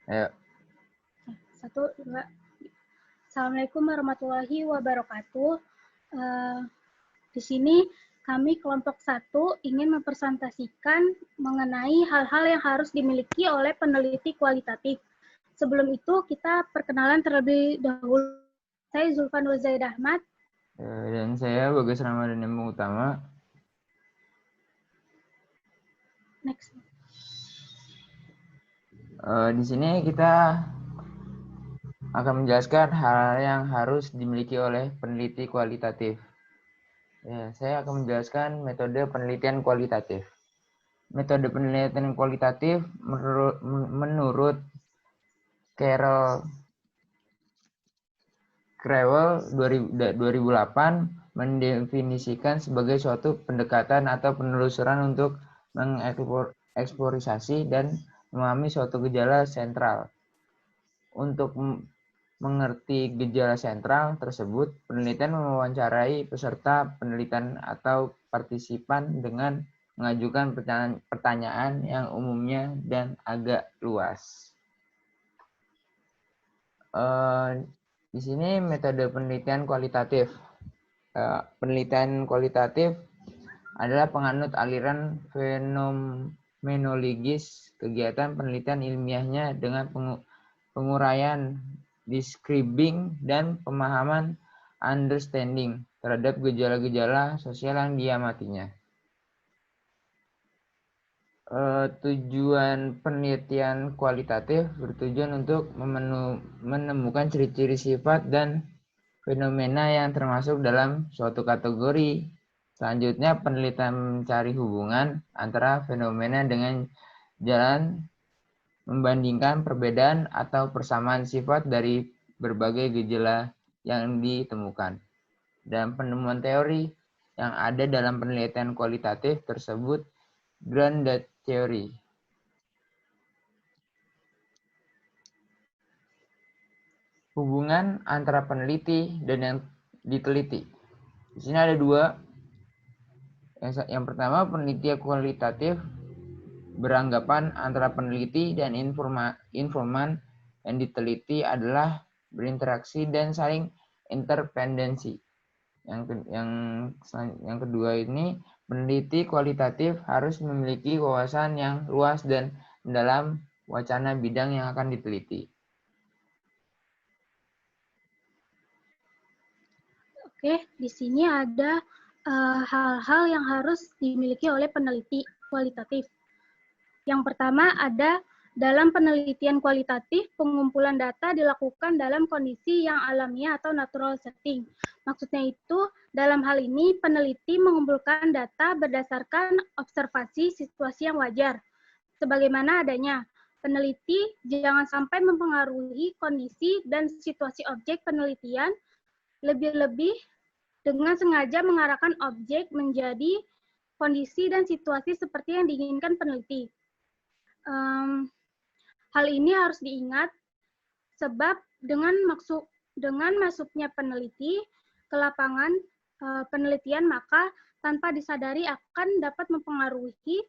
Ayo. Satu, dua. Assalamualaikum warahmatullahi wabarakatuh. Di sini kami kelompok 1 ingin mempresentasikan mengenai hal-hal yang harus dimiliki oleh peneliti kualitatif. Sebelum itu kita perkenalan terlebih dahulu. Saya Zulfan Zaid Ahmad. Dan saya Bagas Ramadan yang Utama. Next. Di sini kita akan menjelaskan hal yang harus dimiliki oleh peneliti kualitatif. Ya, saya akan menjelaskan metode penelitian kualitatif. Metode penelitian kualitatif menurut Carol Crewell 2008 mendefinisikan sebagai suatu pendekatan atau penelusuran untuk mengeksplorasi dan memahami suatu gejala sentral. Untuk mengerti gejala sentral tersebut, penelitian mewawancarai peserta penelitian atau partisipan dengan mengajukan pertanyaan yang umumnya dan agak luas. Di sini metode penelitian kualitatif. Penelitian kualitatif adalah penganut aliran fenomenologis. Kegiatan penelitian ilmiahnya dengan penguraian describing dan pemahaman understanding terhadap gejala-gejala sosial yang diamatinya. Tujuan penelitian kualitatif bertujuan untuk menemukan ciri-ciri sifat dan fenomena yang termasuk dalam suatu kategori. Selanjutnya, penelitian mencari hubungan antara fenomena dengan jalan membandingkan perbedaan atau persamaan sifat dari berbagai gejala yang ditemukan. Dan penemuan teori yang ada dalam penelitian kualitatif tersebut grounded theory. Hubungan antara peneliti dan yang diteliti. Di sini ada dua. Yang pertama, penelitian kualitatif beranggapan antara peneliti dan informan yang diteliti adalah berinteraksi dan saling interdependensi. Yang kedua ini, peneliti kualitatif harus memiliki wawasan yang luas dan mendalam wacana bidang yang akan diteliti. Oke, di sini ada hal-hal yang harus dimiliki oleh peneliti kualitatif. Yang pertama ada dalam penelitian kualitatif, pengumpulan data dilakukan dalam kondisi yang alamiah atau natural setting. Maksudnya itu, dalam hal ini peneliti mengumpulkan data berdasarkan observasi situasi yang wajar. Sebagaimana adanya, peneliti jangan sampai mempengaruhi kondisi dan situasi objek penelitian, lebih-lebih dengan sengaja mengarahkan objek menjadi kondisi dan situasi seperti yang diinginkan peneliti. Hal ini harus diingat sebab dengan masuknya peneliti ke lapangan penelitian, maka tanpa disadari akan dapat mempengaruhi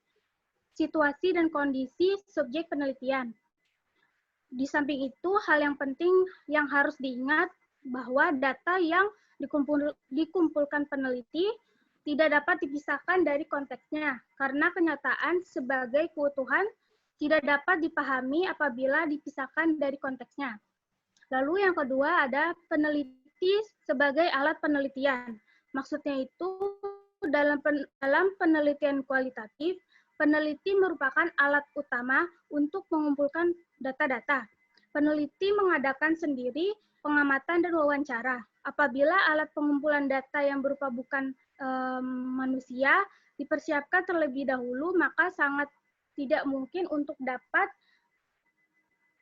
situasi dan kondisi subjek penelitian. Di samping itu, hal yang penting yang harus diingat bahwa data yang dikumpulkan peneliti tidak dapat dipisahkan dari konteksnya, karena kenyataan sebagai keutuhan tidak dapat dipahami apabila dipisahkan dari konteksnya. Lalu yang kedua ada peneliti sebagai alat penelitian. Maksudnya itu dalam penelitian kualitatif, peneliti merupakan alat utama untuk mengumpulkan data-data. Peneliti mengadakan sendiri pengamatan dan wawancara. Apabila alat pengumpulan data yang berupa bukan manusia dipersiapkan terlebih dahulu, maka sangat tidak mungkin untuk dapat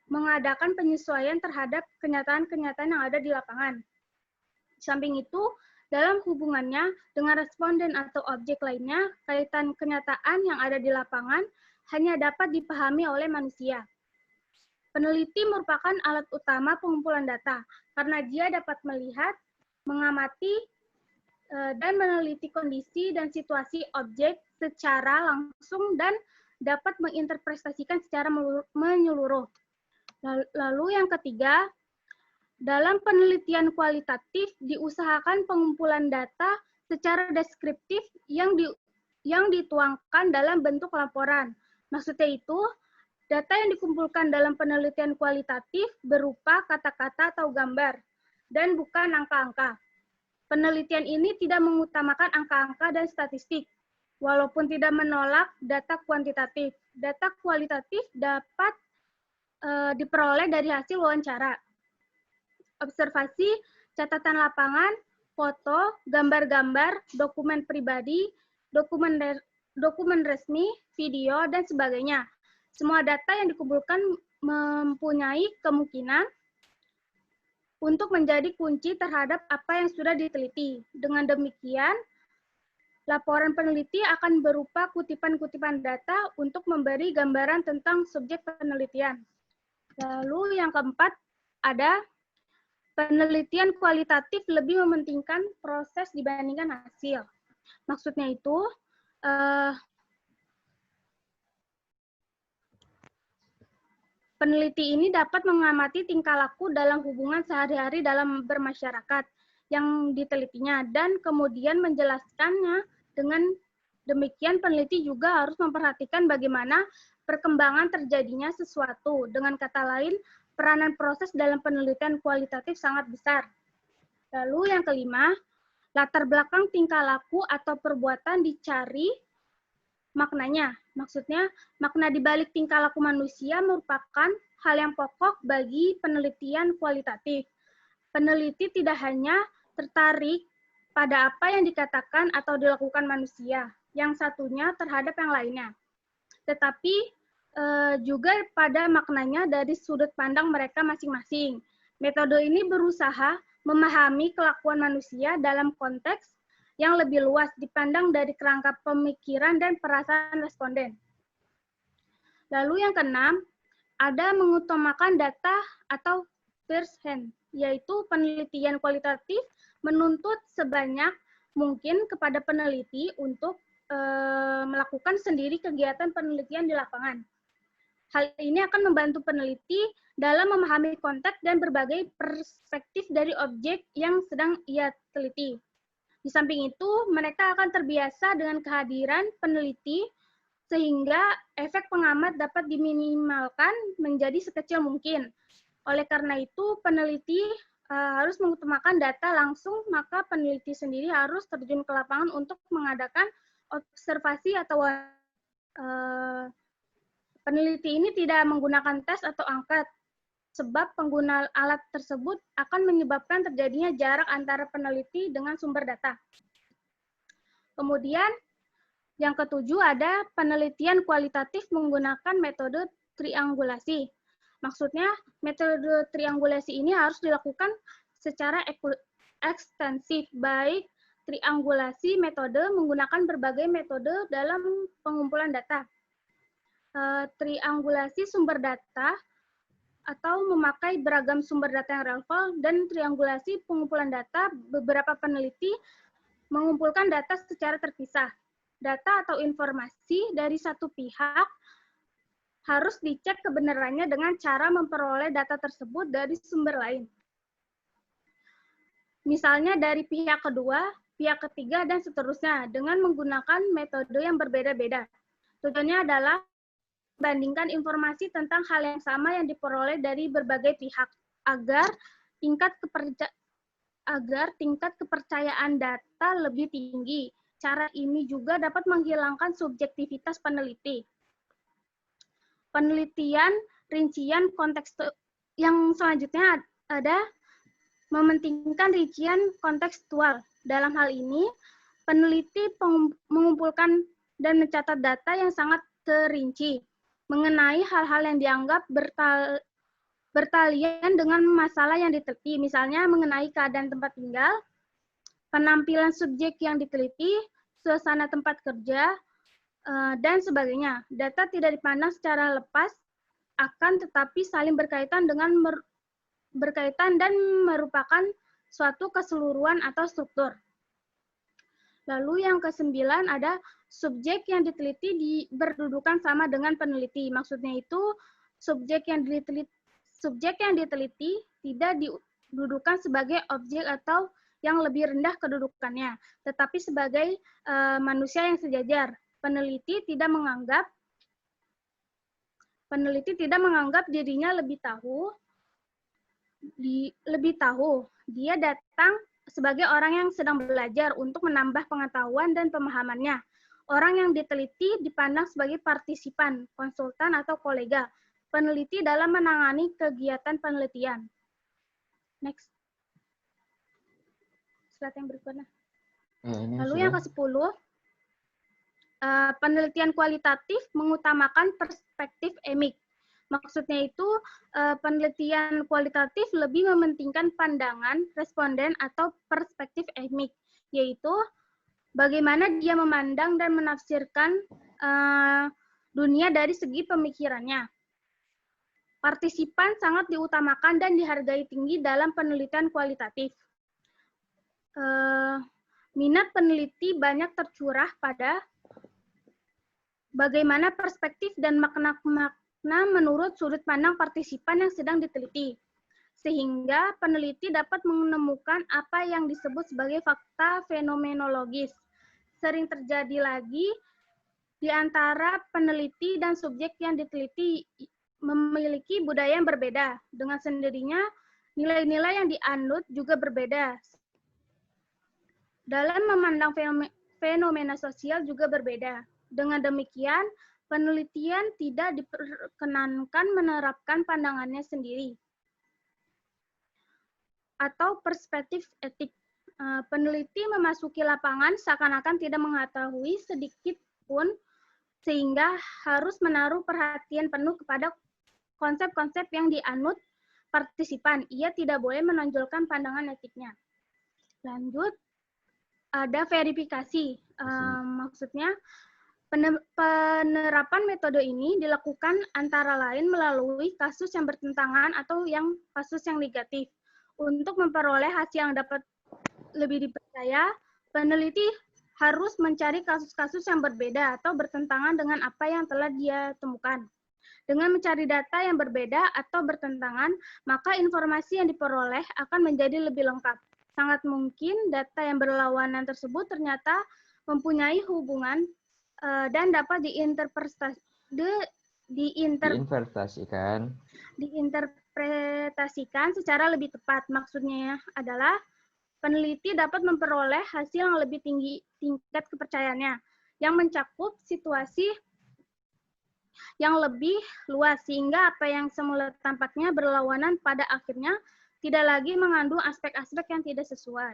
mengadakan penyesuaian terhadap kenyataan-kenyataan yang ada di lapangan. Di samping itu, dalam hubungannya dengan responden atau objek lainnya, kaitan kenyataan yang ada di lapangan hanya dapat dipahami oleh manusia. Peneliti merupakan alat utama pengumpulan data, karena dia dapat melihat, mengamati, dan meneliti kondisi dan situasi objek secara langsung dan dapat menginterpretasikan secara menyeluruh. Lalu yang ketiga, dalam penelitian kualitatif diusahakan pengumpulan data secara deskriptif yang dituangkan dalam bentuk laporan. Maksudnya itu, data yang dikumpulkan dalam penelitian kualitatif berupa kata-kata atau gambar, dan bukan angka-angka. Penelitian ini tidak mengutamakan angka-angka dan statistik, walaupun tidak menolak data kuantitatif. Data kualitatif dapat diperoleh dari hasil wawancara, observasi, catatan lapangan, foto, gambar-gambar, dokumen pribadi, dokumen resmi, video, dan sebagainya. Semua data yang dikumpulkan mempunyai kemungkinan untuk menjadi kunci terhadap apa yang sudah diteliti. Dengan demikian, laporan peneliti akan berupa kutipan-kutipan data untuk memberi gambaran tentang subjek penelitian. Lalu yang keempat, ada penelitian kualitatif lebih mementingkan proses dibandingkan hasil. Maksudnya itu, peneliti ini dapat mengamati tingkah laku dalam hubungan sehari-hari dalam bermasyarakat yang ditelitinya, dan kemudian menjelaskannya. Dengan demikian, peneliti juga harus memperhatikan bagaimana perkembangan terjadinya sesuatu. Dengan kata lain, peranan proses dalam penelitian kualitatif sangat besar. Lalu yang kelima, latar belakang tingkah laku atau perbuatan dicari maknanya. Maksudnya, makna di balik tingkah laku manusia merupakan hal yang pokok bagi penelitian kualitatif. Peneliti tidak hanya tertarik pada apa yang dikatakan atau dilakukan manusia, yang satunya terhadap yang lainnya, tetapi juga pada maknanya dari sudut pandang mereka masing-masing. Metode ini berusaha memahami kelakuan manusia dalam konteks yang lebih luas dipandang dari kerangka pemikiran dan perasaan responden. Lalu yang keenam, ada mengutamakan data atau first hand, yaitu penelitian kualitatif menuntut sebanyak mungkin kepada peneliti untuk melakukan sendiri kegiatan penelitian di lapangan. Hal ini akan membantu peneliti dalam memahami konteks dan berbagai perspektif dari objek yang sedang ia teliti. Di samping itu, mereka akan terbiasa dengan kehadiran peneliti sehingga efek pengamat dapat diminimalkan menjadi sekecil mungkin. Oleh karena itu, peneliti harus mengutamakan data langsung, maka peneliti sendiri harus terjun ke lapangan untuk mengadakan observasi atau peneliti ini tidak menggunakan tes atau angka, sebab pengguna alat tersebut akan menyebabkan terjadinya jarak antara peneliti dengan sumber data. Kemudian, yang ketujuh ada penelitian kualitatif menggunakan metode triangulasi. Maksudnya, metode triangulasi ini harus dilakukan secara ekstensif, baik triangulasi metode menggunakan berbagai metode dalam pengumpulan data. Triangulasi sumber data atau memakai beragam sumber data yang relevan, dan triangulasi pengumpulan data, beberapa peneliti mengumpulkan data secara terpisah. Data atau informasi dari satu pihak harus dicek kebenarannya dengan cara memperoleh data tersebut dari sumber lain. Misalnya dari pihak kedua, pihak ketiga, dan seterusnya, dengan menggunakan metode yang berbeda-beda. Tujuannya adalah membandingkan informasi tentang hal yang sama yang diperoleh dari berbagai pihak, agar tingkat kepercayaan data lebih tinggi. Cara ini juga dapat menghilangkan subjektivitas peneliti. Penelitian rincian konteks yang selanjutnya ada mementingkan rincian kontekstual. Dalam hal ini, peneliti mengumpulkan dan mencatat data yang sangat terinci mengenai hal-hal yang dianggap bertalian dengan masalah yang diteliti, misalnya mengenai keadaan tempat tinggal, penampilan subjek yang diteliti, suasana tempat kerja, dan sebagainya. Data tidak dipandang secara lepas, akan tetapi saling berkaitan dan merupakan suatu keseluruhan atau struktur. Lalu yang ke-9 ada subjek yang diteliti berkedudukan sama dengan peneliti. Maksudnya itu subjek yang Subjek yang diteliti tidak didudukan sebagai objek atau yang lebih rendah kedudukannya, tetapi sebagai manusia yang sejajar. Peneliti tidak menganggap dirinya lebih tahu. Dia datang sebagai orang yang sedang belajar untuk menambah pengetahuan dan pemahamannya. Orang yang diteliti dipandang sebagai partisipan, konsultan, atau kolega peneliti dalam menangani kegiatan penelitian. Next. Slide yang berikutnya. Lalu yang ke-10, penelitian kualitatif mengutamakan perspektif emik. Maksudnya itu penelitian kualitatif lebih mementingkan pandangan responden atau perspektif emik, yaitu bagaimana dia memandang dan menafsirkan dunia dari segi pemikirannya. Partisipan sangat diutamakan dan dihargai tinggi dalam penelitian kualitatif. Minat peneliti banyak tercurah pada bagaimana perspektif dan makna menurut sudut pandang partisipan yang sedang diteliti, sehingga peneliti dapat menemukan apa yang disebut sebagai fakta fenomenologis. Sering terjadi lagi di antara peneliti dan subjek yang diteliti memiliki budaya yang berbeda. Dengan sendirinya, nilai-nilai yang dianut juga berbeda. Dalam memandang fenomena sosial juga berbeda. Dengan demikian, penelitian tidak diperkenankan menerapkan pandangannya sendiri atau perspektif etik. Peneliti memasuki lapangan seakan-akan tidak mengetahui sedikit pun, sehingga harus menaruh perhatian penuh kepada konsep-konsep yang dianut partisipan. Ia tidak boleh menonjolkan pandangan etiknya. Lanjut, ada verifikasi. Maksudnya, penerapan metode ini dilakukan antara lain melalui kasus yang bertentangan atau kasus yang negatif. Untuk memperoleh hasil yang dapat lebih dipercaya, peneliti harus mencari kasus-kasus yang berbeda atau bertentangan dengan apa yang telah dia temukan. Dengan mencari data yang berbeda atau bertentangan, maka informasi yang diperoleh akan menjadi lebih lengkap. Sangat mungkin data yang berlawanan tersebut ternyata mempunyai hubungan dan dapat diinterpretasikan secara lebih tepat. Maksudnya adalah peneliti dapat memperoleh hasil yang lebih tinggi tingkat kepercayaannya, yang mencakup situasi yang lebih luas, sehingga apa yang semula tampaknya berlawanan pada akhirnya tidak lagi mengandung aspek-aspek yang tidak sesuai.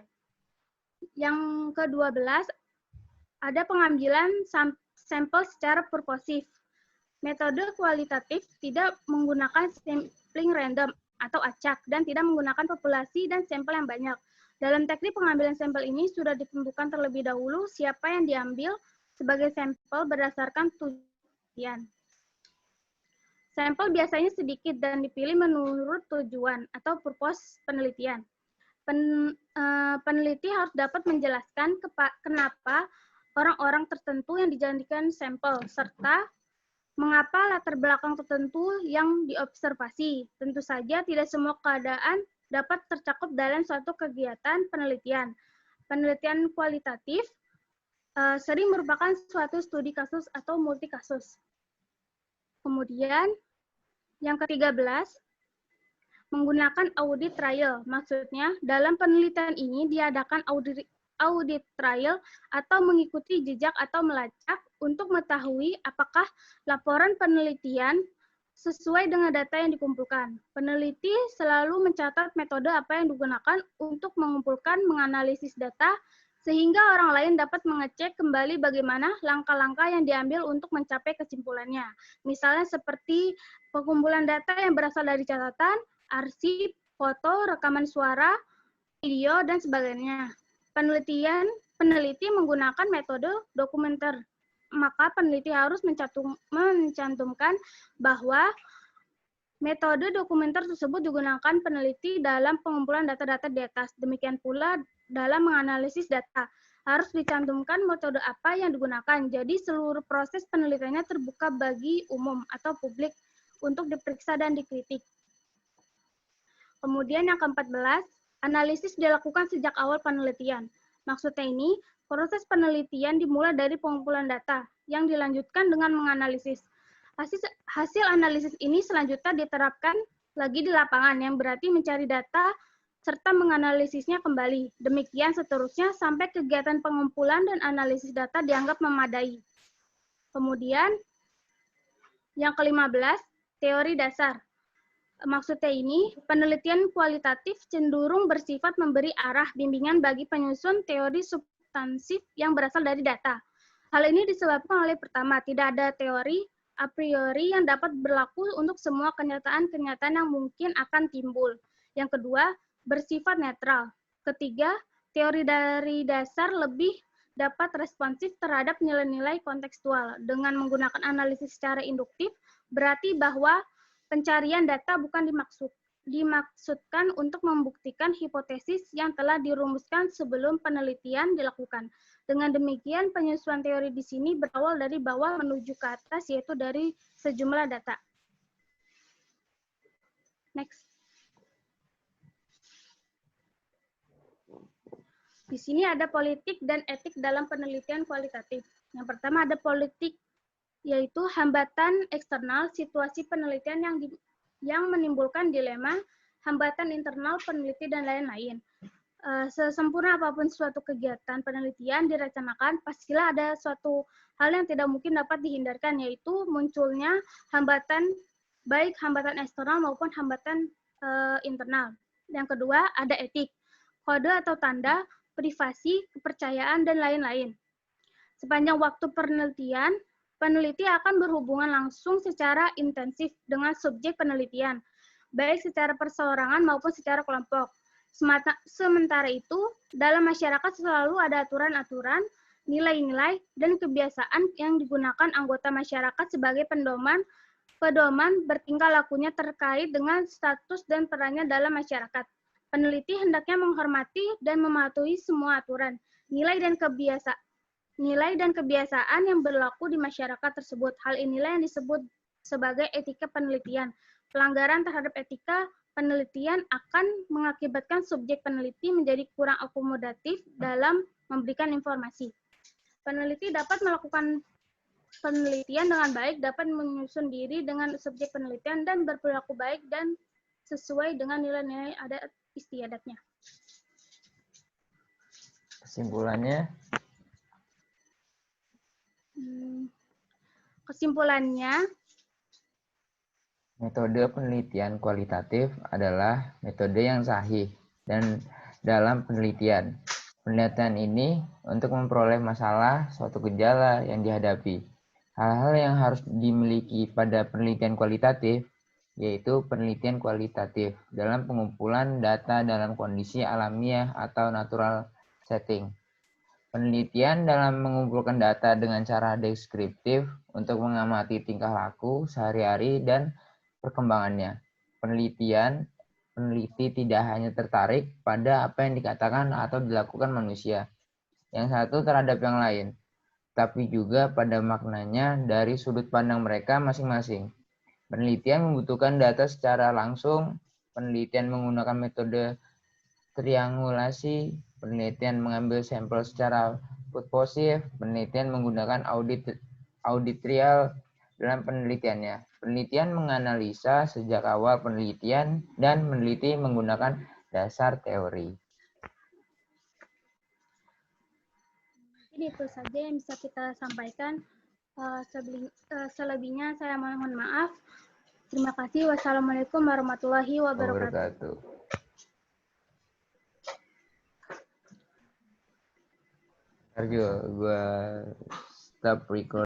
Yang ke-12, ada pengambilan sampel secara purposif. Metode kualitatif tidak menggunakan sampling random atau acak dan tidak menggunakan populasi dan sampel yang banyak. Dalam teknik pengambilan sampel ini sudah ditentukan terlebih dahulu siapa yang diambil sebagai sampel berdasarkan tujuan. Sampel biasanya sedikit dan dipilih menurut tujuan atau purpose penelitian. Peneliti harus dapat menjelaskan kenapa orang-orang tertentu yang dijadikan sampel, serta mengapa latar belakang tertentu yang diobservasi. Tentu saja tidak semua keadaan dapat tercakup dalam suatu kegiatan penelitian. Penelitian kualitatif sering merupakan suatu studi kasus atau multi kasus. Kemudian, yang ke-13, menggunakan audit trial. Maksudnya, dalam penelitian ini diadakan audit trial atau mengikuti jejak atau melacak untuk mengetahui apakah laporan penelitian sesuai dengan data yang dikumpulkan. Peneliti selalu mencatat metode apa yang digunakan untuk menganalisis data, sehingga orang lain dapat mengecek kembali bagaimana langkah-langkah yang diambil untuk mencapai kesimpulannya. Misalnya seperti pengumpulan data yang berasal dari catatan, arsip, foto, rekaman suara, video, dan sebagainya. Peneliti menggunakan metode dokumenter. Maka peneliti harus mencantumkan bahwa metode dokumenter tersebut digunakan peneliti dalam pengumpulan data-data di atas. Demikian pula dalam menganalisis data. Harus dicantumkan metode apa yang digunakan. Jadi seluruh proses penelitiannya terbuka bagi umum atau publik untuk diperiksa dan dikritik. Kemudian yang ke-14, analisis dilakukan sejak awal penelitian. Maksudnya ini, proses penelitian dimulai dari pengumpulan data yang dilanjutkan dengan menganalisis. Hasil analisis ini selanjutnya diterapkan lagi di lapangan, yang berarti mencari data serta menganalisisnya kembali. Demikian seterusnya sampai kegiatan pengumpulan dan analisis data dianggap memadai. Kemudian, yang ke-15, teori dasar. Maksudnya ini, penelitian kualitatif cenderung bersifat memberi arah bimbingan bagi penyusun teori substansif yang berasal dari data. Hal ini disebabkan oleh pertama, tidak ada teori a priori yang dapat berlaku untuk semua kenyataan-kenyataan yang mungkin akan timbul. Yang kedua, bersifat netral. Ketiga, teori dari dasar lebih dapat responsif terhadap nilai-nilai kontekstual. Dengan menggunakan analisis secara induktif, berarti bahwa pencarian data bukan dimaksudkan untuk membuktikan hipotesis yang telah dirumuskan sebelum penelitian dilakukan. Dengan demikian, penyusunan teori di sini berawal dari bawah menuju ke atas, yaitu dari sejumlah data. Next. Di sini ada politik dan etik dalam penelitian kualitatif. Yang pertama ada politik, yaitu hambatan eksternal situasi penelitian yang menimbulkan dilema, hambatan internal peneliti, dan lain-lain. Sesempurna apapun suatu kegiatan penelitian direncanakan, pastilah ada suatu hal yang tidak mungkin dapat dihindarkan, yaitu munculnya hambatan, baik hambatan eksternal maupun hambatan internal. Yang kedua, ada etik, kode atau tanda, privasi, kepercayaan, dan lain-lain. Sepanjang waktu penelitian, peneliti akan berhubungan langsung secara intensif dengan subjek penelitian, baik secara perseorangan maupun secara kelompok. Sementara itu, dalam masyarakat selalu ada aturan-aturan, nilai-nilai, dan kebiasaan yang digunakan anggota masyarakat sebagai pedoman bertingkah lakunya terkait dengan status dan perannya dalam masyarakat. Peneliti hendaknya menghormati dan mematuhi semua aturan, nilai dan kebiasaan yang berlaku di masyarakat tersebut. Hal inilah yang disebut sebagai etika penelitian. Pelanggaran terhadap etika penelitian akan mengakibatkan subjek peneliti menjadi kurang akomodatif dalam memberikan informasi. Peneliti dapat melakukan penelitian dengan baik, dapat menyusun diri dengan subjek penelitian, dan berperilaku baik dan sesuai dengan nilai-nilai adat istiadatnya. Kesimpulannya, metode penelitian kualitatif adalah metode yang sahih dan dalam penelitian. Penelitian ini untuk memperoleh masalah suatu gejala yang dihadapi. Hal-hal yang harus dimiliki pada penelitian kualitatif yaitu penelitian kualitatif dalam pengumpulan data dalam kondisi alamiah atau natural setting. Penelitian dalam mengumpulkan data dengan cara deskriptif untuk mengamati tingkah laku sehari-hari dan perkembangannya. Peneliti tidak hanya tertarik pada apa yang dikatakan atau dilakukan manusia, yang satu terhadap yang lain, tapi juga pada maknanya dari sudut pandang mereka masing-masing. Penelitian membutuhkan data secara langsung, penelitian menggunakan metode triangulasi, penelitian mengambil sampel secara purposive, penelitian menggunakan audit trial dalam penelitiannya. Penelitian menganalisa sejak awal penelitian dan meneliti menggunakan dasar teori. Ini itu saja yang bisa kita sampaikan. Selebihnya saya mohon maaf. Terima kasih. Wassalamualaikum warahmatullahi wabarakatuh. Ntar juga gue stop record.